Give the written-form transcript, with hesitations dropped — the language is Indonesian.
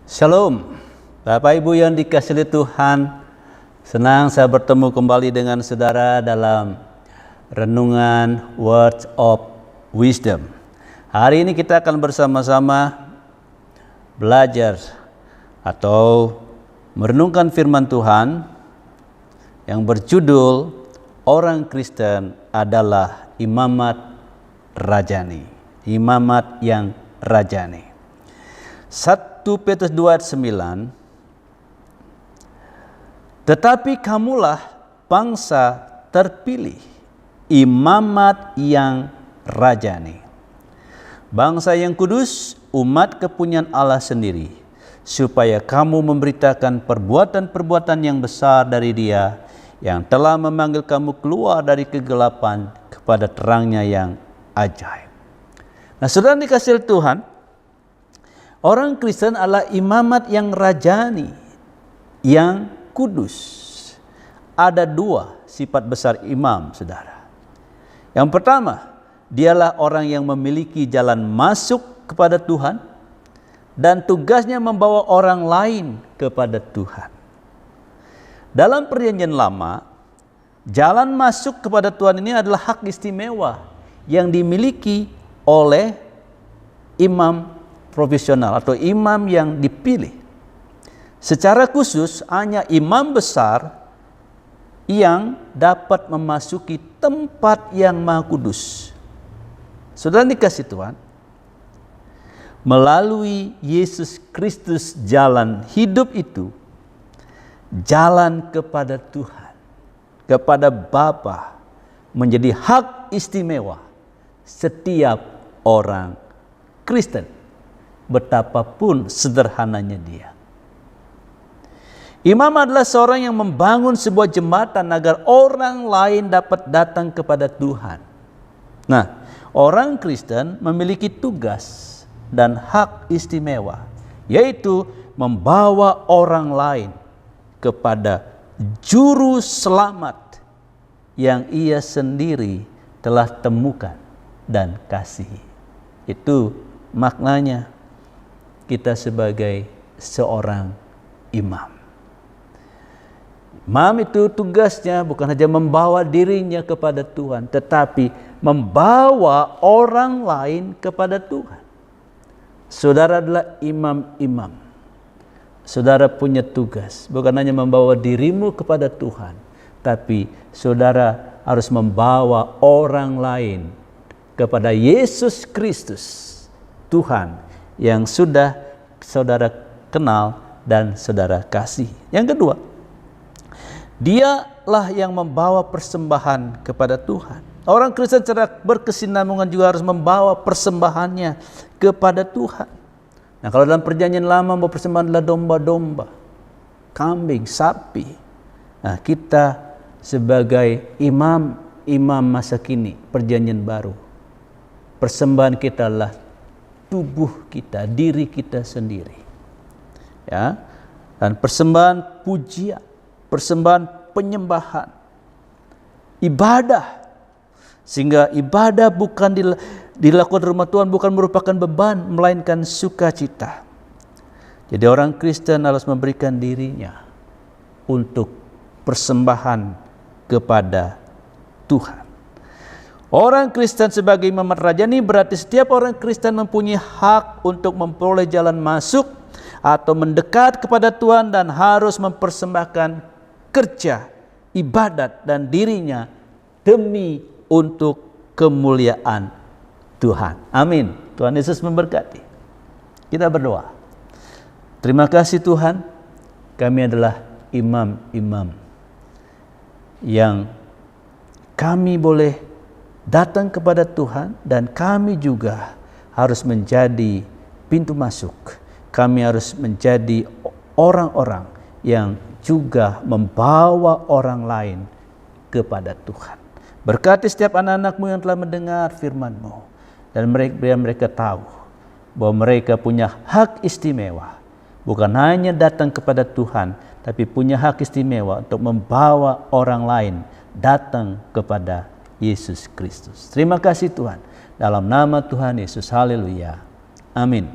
Shalom, Bapak Ibu yang dikasihi Tuhan. Senang saya bertemu kembali dengan saudara dalam renungan Words of Wisdom. Hari ini kita akan bersama-sama belajar atau merenungkan firman Tuhan yang berjudul Orang Kristen adalah imamat rajani. Imamat yang rajani. 1 Petrus 2 ayat 9. Tetapi kamulah bangsa terpilih, imamat yang rajani, bangsa yang kudus, umat kepunyaan Allah sendiri, supaya kamu memberitakan perbuatan-perbuatan yang besar dari Dia yang telah memanggil kamu keluar dari kegelapan kepada terangnya yang ajaib. Nah, saudara dikasihi Tuhan, orang Kristen adalah imamat yang rajani, yang kudus. Ada dua sifat besar imam, saudara. Yang pertama, dialah orang yang memiliki jalan masuk kepada Tuhan dan tugasnya membawa orang lain kepada Tuhan. Dalam Perjanjian Lama, jalan masuk kepada Tuhan ini adalah hak istimewa yang dimiliki oleh imam profesional atau imam yang dipilih. Secara khusus hanya imam besar yang dapat memasuki tempat yang maha kudus. Saudara dikasihi Tuhan, melalui Yesus Kristus jalan hidup itu, jalan kepada Tuhan, kepada Bapa, menjadi hak istimewa setiap orang Kristen, betapapun sederhananya dia. Imam adalah seorang yang membangun sebuah jembatan agar orang lain dapat datang kepada Tuhan. Nah, orang Kristen memiliki tugas dan hak istimewa, yaitu membawa orang lain kepada juru selamat yang ia sendiri telah temukan dan kasihi. Itu maknanya kita sebagai seorang imam. Imam itu tugasnya bukan saja membawa dirinya kepada Tuhan, tetapi membawa orang lain kepada Tuhan. Saudara adalah imam-imam. Saudara punya tugas, bukan hanya membawa dirimu kepada Tuhan, tapi saudara harus membawa orang lain kepada Yesus Kristus, Tuhan yang sudah saudara kenal dan saudara kasih. Yang kedua, dialah yang membawa persembahan kepada Tuhan. Orang Kristen secara berkesinambungan juga harus membawa persembahannya kepada Tuhan. Nah, kalau dalam Perjanjian Lama membawa persembahan adalah domba-domba, kambing, sapi. Nah, kita sebagai imam masa kini, Perjanjian Baru, persembahan kita adalah tubuh kita, diri kita sendiri. Ya. Dan persembahan pujian, persembahan penyembahan, ibadah. Sehingga ibadah bukan dilakukan di rumah Tuhan bukan merupakan beban, melainkan sukacita. Jadi orang Kristen harus memberikan dirinya untuk persembahan kepada Tuhan. Orang Kristen sebagai imamat rajani berarti setiap orang Kristen mempunyai hak untuk memperoleh jalan masuk atau mendekat kepada Tuhan dan harus mempersembahkan kerja, ibadat dan dirinya demi untuk kemuliaan Tuhan. Amin. Tuhan Yesus memberkati. Kita berdoa. Terima kasih Tuhan, kami adalah imam-imam yang kami boleh datang kepada Tuhan dan kami juga harus menjadi pintu masuk. Kami harus menjadi orang-orang yang juga membawa orang lain kepada Tuhan. Berkati setiap anak-anak-Mu yang telah mendengar firman-Mu dan mereka tahu bahwa mereka punya hak istimewa, bukan hanya datang kepada Tuhan, tapi punya hak istimewa untuk membawa orang lain datang kepada Yesus Kristus. Terima kasih Tuhan. Dalam nama Tuhan Yesus, haleluya. Amin.